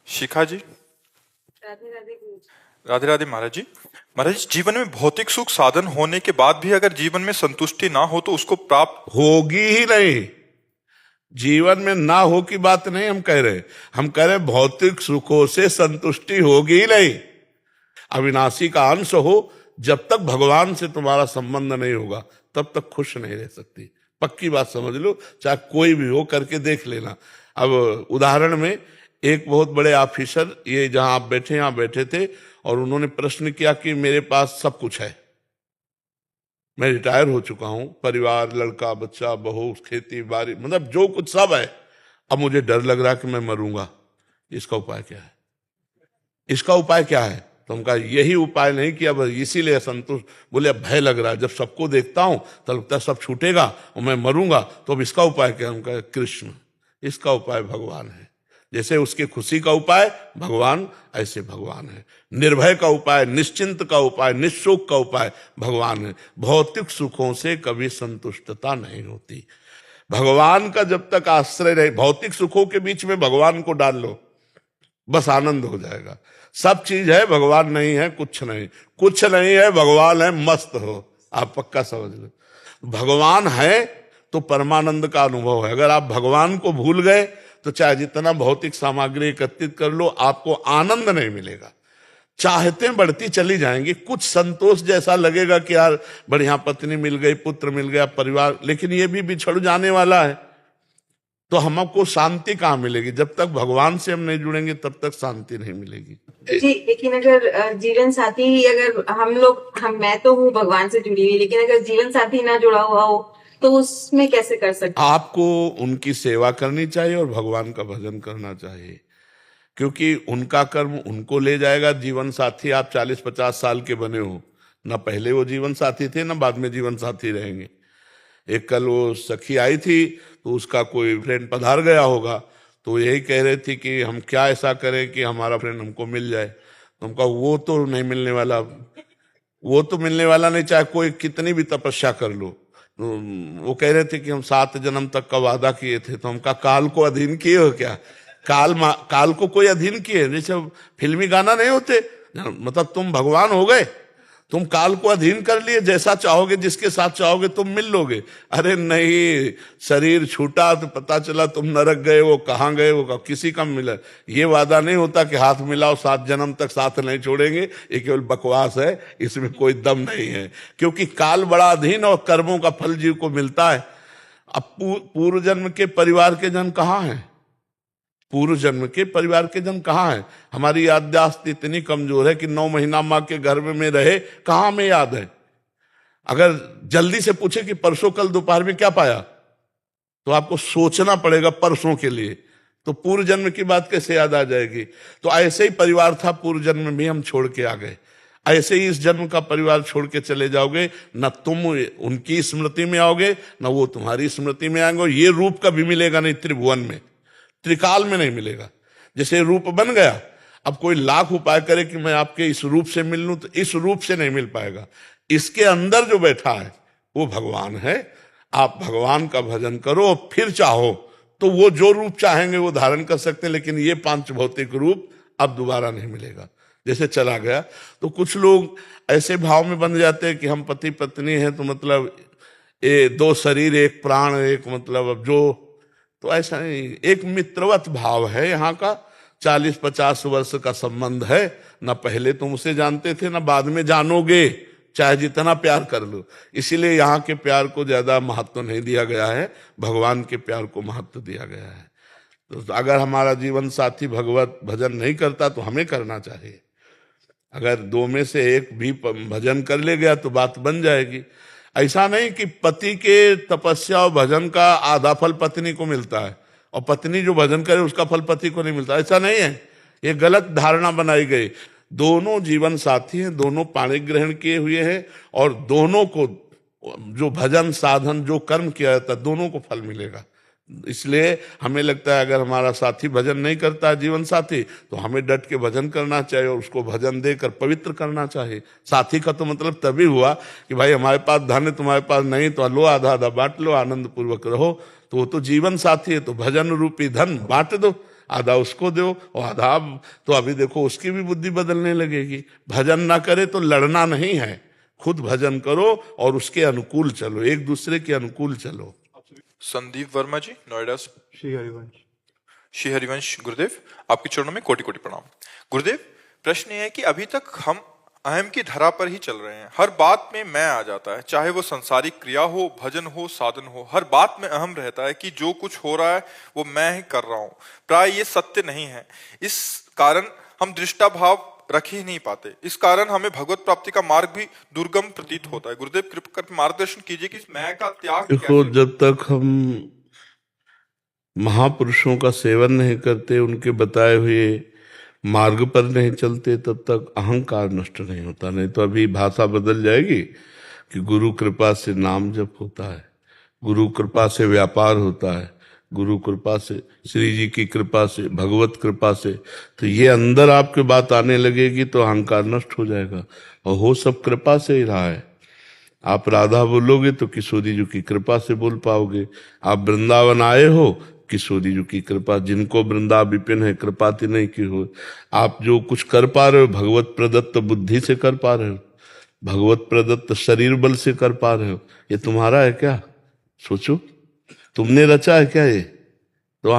शिखा जी। राधे राधे गुरु जी। राधे राधे महाराज जी। महाराज जी, जीवन में भौतिक सुख साधन होने के बाद भी अगर जीवन में संतुष्टि ना हो तो उसको प्राप्त होगी ही नहीं। जीवन में ना हो की बात नहीं हम कह रहे, हम कह रहे भौतिक सुखों से संतुष्टि होगी ही नहीं। अविनाशी का अंश हो, जब तक भगवान से तुम्हारा संबंध नहीं होगा तब तक खुश नहीं रह सकती। पक्की बात समझ लो, चाहे कोई भी हो, करके देख लेना। अब उदाहरण में एक बहुत बड़े ऑफिसर, ये जहां आप बैठे यहां बैठे थे, और उन्होंने प्रश्न किया कि मेरे पास सब कुछ है, मैं रिटायर हो चुका हूं, परिवार, लड़का बच्चा, बहू, खेती बाड़ी, मतलब जो कुछ सब है, अब मुझे डर लग रहा है कि मैं मरूंगा, इसका उपाय क्या है? इसका उपाय क्या है? तो हम कहा यही उपाय नहीं कि अब इसीलिए संतुष्ट। बोले अब भय लग रहा है, जब सबको देखता हूं तो लगता है सब छूटेगा और मैं मरूंगा, तो अब इसका उपाय क्या? हम कहा कृष्ण, इसका उपाय भगवान है। जैसे उसकी खुशी का उपाय भगवान, ऐसे भगवान है। निर्भय का उपाय, निश्चिंत का उपाय, निशोक का उपाय भगवान है। भौतिक सुखों से कभी संतुष्टता नहीं होती। भगवान का जब तक आश्रय रहे, भौतिक सुखों के बीच में भगवान को डाल लो, बस आनंद हो जाएगा। सब चीज है, भगवान नहीं है, कुछ नहीं, कुछ नहीं है, भगवान है, मस्त हो। आप पक्का समझ लो, भगवान है तो परमानंद का अनुभव है। अगर आप भगवान को भूल गए तो चाहे जितना भौतिक सामग्री एकत्रित कर लो, आपको आनंद नहीं मिलेगा। चाहते बढ़ती चली जाएंगी, कुछ संतोष जैसा लगेगा कि यार बढ़िया पत्नी मिल गई, पुत्र मिल गया, परिवार, लेकिन ये भी बिछड़ जाने वाला है। तो हमको शांति कहाँ मिलेगी? जब तक भगवान से हम नहीं जुड़ेंगे तब तक शांति नहीं मिलेगी जी, लेकिन अगर जीवन साथी, अगर मैं तो हूँ भगवान से जुड़ी हुई, लेकिन अगर जीवन साथी ना जुड़ा हुआ हो तो उसमें कैसे कर सकते? आपको उनकी सेवा करनी चाहिए और भगवान का भजन करना चाहिए, क्योंकि उनका कर्म उनको ले जाएगा। जीवन साथी आप 40-50 साल के बने हो, ना पहले वो जीवन साथी थे ना बाद में जीवन साथी रहेंगे। एक कल वो सखी आई थी तो उसका कोई फ्रेंड पधार गया होगा, तो यही कह रही थी कि हम क्या ऐसा करें कि हमारा फ्रेंड हमको मिल जाए। तो हमका वो तो नहीं मिलने वाला, वो तो मिलने वाला नहीं, चाहे कोई कितनी भी तपस्या कर लो। तो वो कह रहे थे कि हम 7 जन्म तक का वादा किए थे। तो हमका काल को अधीन किए हो क्या? काल को कोई अधीन किए? जैसे फिल्मी गाना नहीं होते, मतलब तुम भगवान हो गए, तुम काल को अधीन कर लिए, जैसा चाहोगे जिसके साथ चाहोगे तुम मिल लोगे। अरे नहीं, शरीर छूटा तो पता चला तुम नरक गए, वो कहाँ गए, वो किसी का मिला। ये वादा नहीं होता कि हाथ मिलाओ 7 जन्म तक साथ नहीं छोड़ेंगे, ये केवल बकवास है, इसमें कोई दम नहीं है। क्योंकि काल बड़ा अधीन और कर्मों का फल जीव को मिलता है। अब पूर्व जन्म के परिवार के जन कहाँ हैं? पूर्व जन्म के परिवार के जन कहाँ हैं? हमारी याददाश्त इतनी कमजोर है कि 9 महीना माँ के गर्भ में रहे, कहाँ में याद है? अगर जल्दी से पूछे कि परसों कल दोपहर में क्या पाया, तो आपको सोचना पड़ेगा परसों के लिए। तो पूर्व जन्म की बात कैसे याद आ जाएगी? तो ऐसे ही परिवार था, पूर्व जन्म में भी हम छोड़ के आ गए। ऐसे ही इस जन्म का परिवार छोड़ के चले जाओगे, न तुम उनकी स्मृति में आओगे न वो तुम्हारी स्मृति में आएंगे। ये रूप कभी मिलेगा नहीं त्रिभुवन में, त्रिकाल में नहीं मिलेगा। जैसे रूप बन गया, अब कोई लाख उपाय करे कि मैं आपके इस रूप से मिल लूं, तो इस रूप से नहीं मिल पाएगा। इसके अंदर जो बैठा है वो भगवान है। आप भगवान का भजन करो, फिर चाहो तो वो जो रूप चाहेंगे वो धारण कर सकते हैं, लेकिन ये 5 भौतिक रूप अब दोबारा नहीं मिलेगा। जैसे चला गया, तो कुछ लोग ऐसे भाव में बन जाते हैं कि हम पति पत्नी हैं, तो मतलब 2 शरीर 1 प्राण, एक मतलब अब जो, तो ऐसा नहीं। एक मित्रवत भाव है यहाँ का, 40-50 वर्ष का संबंध है। ना पहले तुम उसे जानते थे ना बाद में जानोगे, चाहे जितना प्यार कर लो। इसीलिए यहाँ के प्यार को ज्यादा महत्व नहीं दिया गया है, भगवान के प्यार को महत्व दिया गया है। तो अगर हमारा जीवन साथी भगवत भजन नहीं करता तो हमें करना चाहिए। अगर 2 में से एक भी भजन कर ले गया तो बात बन जाएगी। ऐसा नहीं कि पति के तपस्या और भजन का आधा फल पत्नी को मिलता है और पत्नी जो भजन करे उसका फल पति को नहीं मिलता, ऐसा नहीं है। ये गलत धारणा बनाई गई। दोनों जीवन साथी हैं, दोनों पाणी ग्रहण किए हुए हैं, और दोनों को जो भजन साधन जो कर्म किया जाता है दोनों को फल मिलेगा। इसलिए हमें लगता है अगर हमारा साथी भजन नहीं करता है, जीवन साथी, तो हमें डट के भजन करना चाहिए और उसको भजन देकर पवित्र करना चाहिए। साथी का तो मतलब तभी हुआ कि भाई हमारे पास धन है, तुम्हारे पास नहीं, तो लो आधा आधा बांट लो, आनंद पूर्वक रहो। तो वो तो जीवन साथी है, तो भजन रूपी धन बांट दो। आधा उसको दो और आधा आप, तो अभी देखो उसकी भी बुद्धि बदलने लगेगी। भजन ना करे तो लड़ना नहीं है, खुद भजन करो और उसके अनुकूल चलो, एक दूसरे के अनुकूल चलो। संदीप वर्मा जी, नोएडा से। श्री हरिवंश। श्री हरिवंश गुरुदेव, आपके चरणों में कोटि कोटि प्रणाम। गुरुदेव, प्रश्न ये है कि अभी तक हम अहम की धरा पर ही चल रहे हैं। हर बात में मैं आ जाता है, चाहे वो संसारिक क्रिया हो, भजन हो, साधन हो, हर बात में अहम रहता है कि जो कुछ हो रहा है वो मैं ही कर रहा हूं। प्राय ये सत्य नहीं है। इस कारण हम दृष्टा भाव रख ही नहीं पाते। इस कारण हमें भगवत प्राप्ति का मार्ग भी दुर्गम प्रतीत होता है। गुरुदेव कृपा कर मार्गदर्शन कीजिए कि इस मैं का त्याग देखो, कैसे? जब तक हम महापुरुषों का सेवन नहीं करते, उनके बताए हुए मार्ग पर नहीं चलते, तब तक अहंकार नष्ट नहीं होता। नहीं तो अभी भाषा बदल जाएगी कि गुरु कृपा से नाम जप होता है, गुरु कृपा से व्यापार होता है, गुरु कृपा से, श्री जी की कृपा से, भगवत कृपा से। तो ये अंदर आपके बात आने लगेगी तो अहंकार नष्ट हो जाएगा। और हो सब कृपा से ही रहा है। आप राधा बोलोगे तो किशोरी जी की कृपा से बोल पाओगे। आप वृंदावन आए हो, किशोरी जी की कृपा, जिनको वृंदा विपिन है कृपाति नहीं की हो। आप जो कुछ कर पा रहे हो भगवत प्रदत्त बुद्धि से कर पा रहे हो, भगवत प्रदत्त शरीर बल से कर पा रहे हो। ये तुम्हारा है क्या? सोचो, तुमने रचा है क्या ये? तो